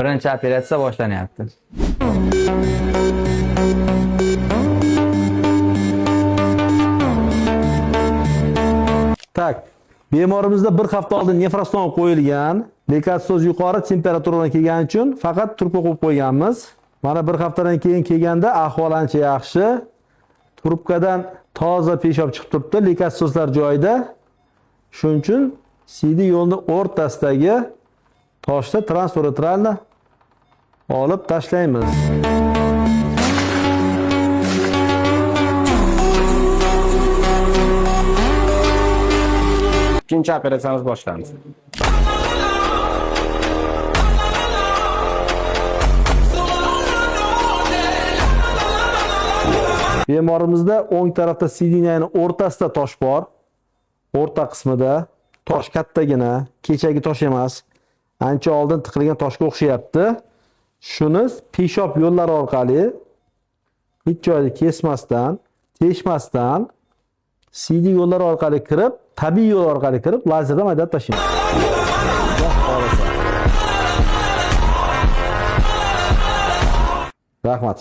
Birinchi operatsiya boshlanyapti. Tak. Bemorimizda bir hafta oldin nefrostom qo'yilgan, lekatsoz yuqori temperaturadan kelgani uchun faqat turpga qo'yib qo'yganmiz. Mana bir haftadan keyin kelganda ahvol ancha yaxshi. Trubkadan toza peshob chiqib turibdi, lekatsozlar joyida. Shuning uchun CD yo'lni o'rtasidagi toshda transuralni olib tashlaymiz. İkinci operatsiyamiz boshlandi. Bemorimizda o'ng tarafda sidinaning o'rtasida tosh bor. O'rta qismida tosh kattagina, kechagi tosh emas. Ancha oldin tiqilgan toshga o'xshayapti. Shuni peshob yo'llari orqali hech joyda kesmasdan, teshmasdan CD yo'llari orqali kirib, tabiiy yo'l orqali kirib, lazerdan haydab tashlaymiz. Rahmat.